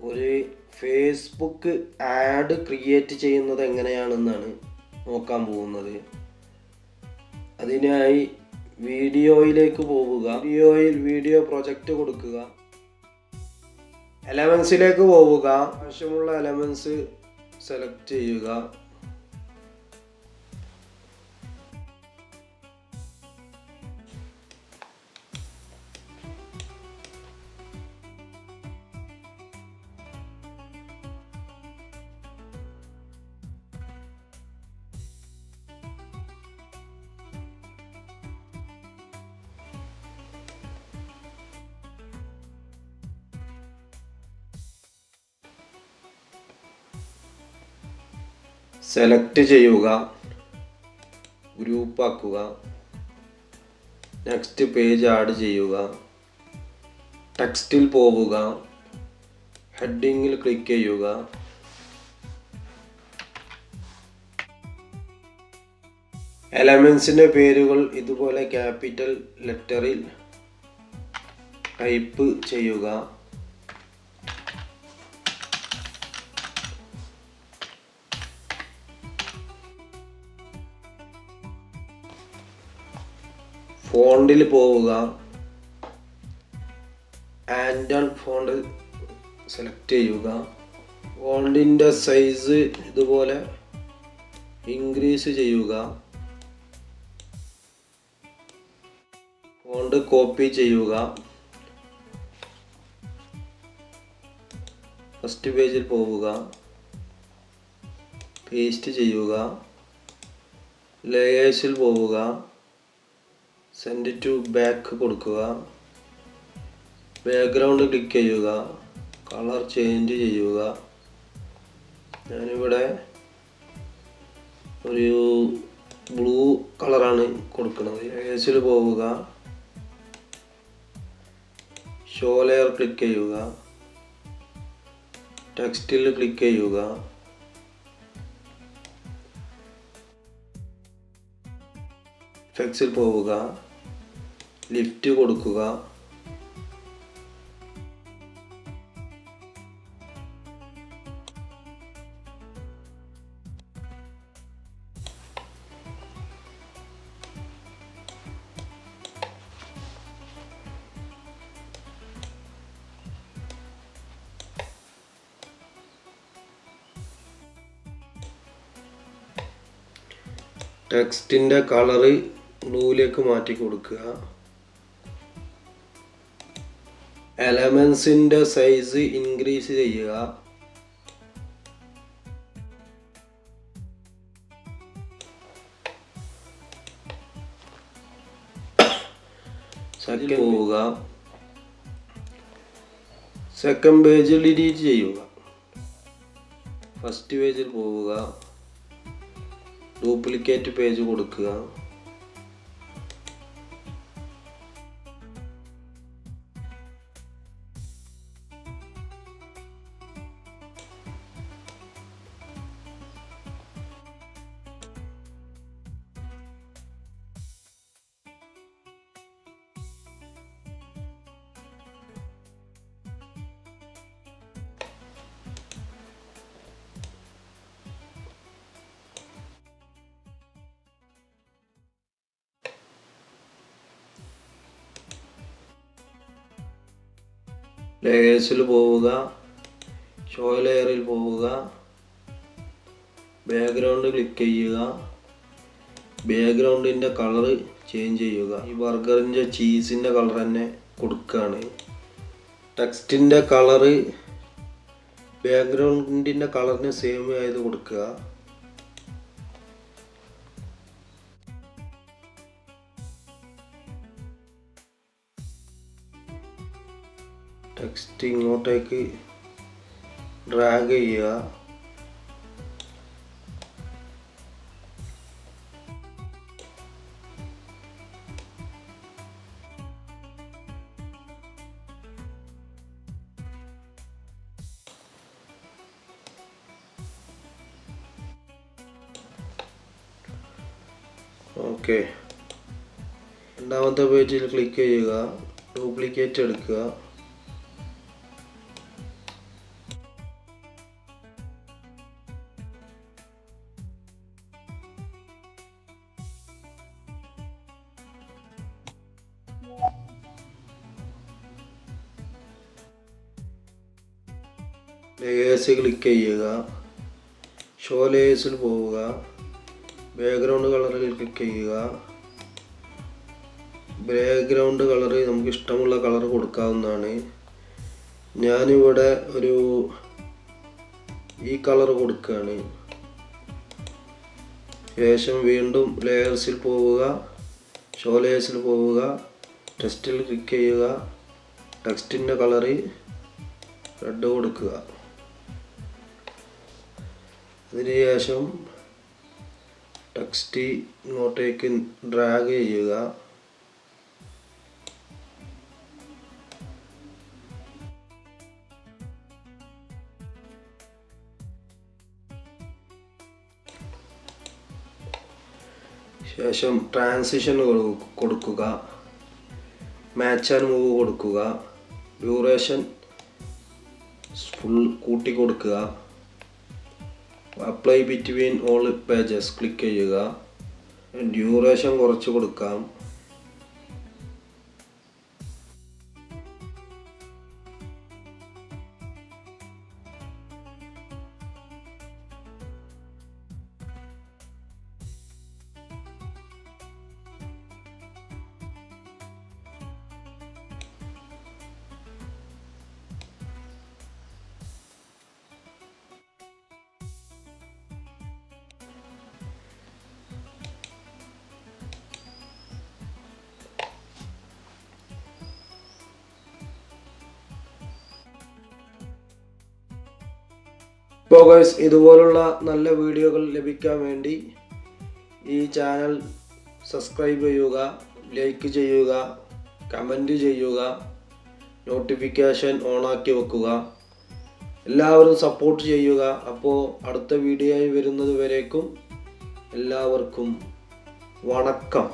ഒരു Facebook add create ചെയ്യുന്നത് എങ്ങനെയാണെന്നാണ് നോക്കാൻ പോകുന്നത്. അതിനായി വീഡിയോയിലേക്ക് പോവുക. വീഡിയോ പ്രൊജക്റ്റ് കൊടുക്കുക. എലമെൻസിലേക്ക് പോവുക. ആവശ്യമുള്ള എലമെൻസ് സെലക്ട് ചെയ്യുക. സെലക്ട് ചെയ്യുക, ഗ്രൂപ്പ് ആക്കുക, നെക്സ്റ്റ് പേജ് ആഡ് ചെയ്യുക, ടെക്സ്റ്റിൽ പോവുക, ഹെഡിങ്ങിൽ ക്ലിക്ക് ചെയ്യുക, എലമെൻസിൻ്റെ പേരുകൾ ഇതുപോലെ ക്യാപിറ്റൽ ലെറ്ററിൽ ടൈപ്പ് ചെയ്യുക. ഫോണ്ടിൽ പോവുക, ആൻഡൺ ഫോണ്ട് സെലക്ട് ചെയ്യുക. ഫോണ്ടിൻ്റെ സൈസ് ഇതുപോലെ ഇൻക്രീസ് ചെയ്യുക. ഫോണ്ട് കോപ്പി ചെയ്യുക. ഫസ്റ്റ് പേജിൽ പോവുക, പേസ്റ്റ് ചെയ്യുക, ലേയേഴ്സിൽ പോവുക, സെൻഡ് ടു ബാക്ക് കൊടുക്കുക, ബാക്ക്ഗ്രൗണ്ട് ക്ലിക്ക് ചെയ്യുക, കളർ ചേഞ്ച് ചെയ്യുക. ഞാനിവിടെ ഒരു ബ്ലൂ കളറാണ് കൊടുക്കുന്നത്. ലേയേഴ്സിൽ പോവുക, ഷോ ലെയർ ക്ലിക്ക് ചെയ്യുക, ടെക്സ്റ്റിൽ ക്ലിക്ക് ചെയ്യുക, എഫക്ട്സിൽ പോവുക, ലിഫ്റ്റ് കൊടുക്കുക, ടെക്സ്റ്റിൻ്റെ കളറ് ബ്ലൂയിലേക്ക് മാറ്റി കൊടുക്കുക. എലമെൻസിൻ്റെ സൈസ് ഇൻക്രീസ് ചെയ്യുക. സെക്കൻഡ് പോവുക, സെക്കൻഡ് പേജിൽ ഡിലീറ്റ് ചെയ്യുക. ഫസ്റ്റ് പേജിൽ പോവുക, ഡ്യൂപ്ലിക്കേറ്റ് പേജ് കൊടുക്കുക. ലേയേഴ്സിൽ പോവുക, ഷോ ലെയറിൽ പോവുക, ബാക്ക്ഗ്രൗണ്ട് ക്ലിക്ക് ചെയ്യുക, ബാക്ക്ഗ്രൗണ്ടിൻ്റെ കളറ് ചേഞ്ച് ചെയ്യുക. ഈ ബർഗറിൻ്റെ ചീസിൻ്റെ കളർ തന്നെ കൊടുക്കുകയാണ്. ടെക്സ്റ്റിൻ്റെ കളറ് ബാക്ക്ഗ്രൗണ്ടിൻ്റെ കളറിന് സെയിം ആയത് കൊടുക്കുക. ടെക്സ്റ്റ് ഇങ്ങോട്ടേക്ക് ഡ്രാഗ് ചെയ്യുക. ഓക്കെ, രണ്ടാമത്തെ പേജിൽ ക്ലിക്ക് ചെയ്യുക, ഡ്യൂപ്ലിക്കേറ്റ് എടുക്കുക, ലേയേഴ്സ് ക്ലിക്ക് ചെയ്യുക, ഷോ ലേയേഴ്സിൽ പോവുക, ബാക്ക്ഗ്രൗണ്ട് കളറിൽ ക്ലിക്ക് ചെയ്യുക. ബാക്ക്ഗ്രൗണ്ട് കളർ നമുക്ക് ഇഷ്ടമുള്ള കളർ കൊടുക്കാവുന്നതാണ്. ഞാനിവിടെ ഈ കളർ കൊടുക്കുകയാണ്. ശേഷം വീണ്ടും ലേയേഴ്സിൽ പോവുക, ഷോ ലേയേഴ്സിൽ പോവുക, ടെക്സ്റ്റിൽ ക്ലിക്ക് ചെയ്യുക, ടെക്സ്റ്റിൻ്റെ കളറ് റെഡ് കൊടുക്കുക. അതിനുശേഷം ടെക്സ്റ്റ് ഇങ്ങോട്ടേക്ക് ഡ്രാഗ് ചെയ്യുക. ശേഷം ട്രാൻസിഷൻ കൊടുക്കുക, മാച്ച് ആൻഡ് മൂവ് കൊടുക്കുക, ഡ്യൂറേഷൻ ഫുൾ കൂട്ടി കൊടുക്കുക, apply between all pages click ചെയ്യുക. ഡ്യൂറേഷൻ കുറച്ച് കൊടുക്കാം. അപ്പോൾ ഗൈസ്, ഇതുപോലുള്ള നല്ല വീഡിയോകൾ ലഭിക്കാൻ വേണ്ടി ഈ ചാനൽ സബ്സ്ക്രൈബ് ചെയ്യുക, ലൈക്ക് ചെയ്യുക, കമൻറ്റ് ചെയ്യുക, നോട്ടിഫിക്കേഷൻ ഓണാക്കി വെക്കുക. എല്ലാവരും സപ്പോർട്ട് ചെയ്യുക. അപ്പോൾ അടുത്ത വീഡിയോയിൽ വരുന്നത് വരേക്കും എല്ലാവർക്കും വണക്കം.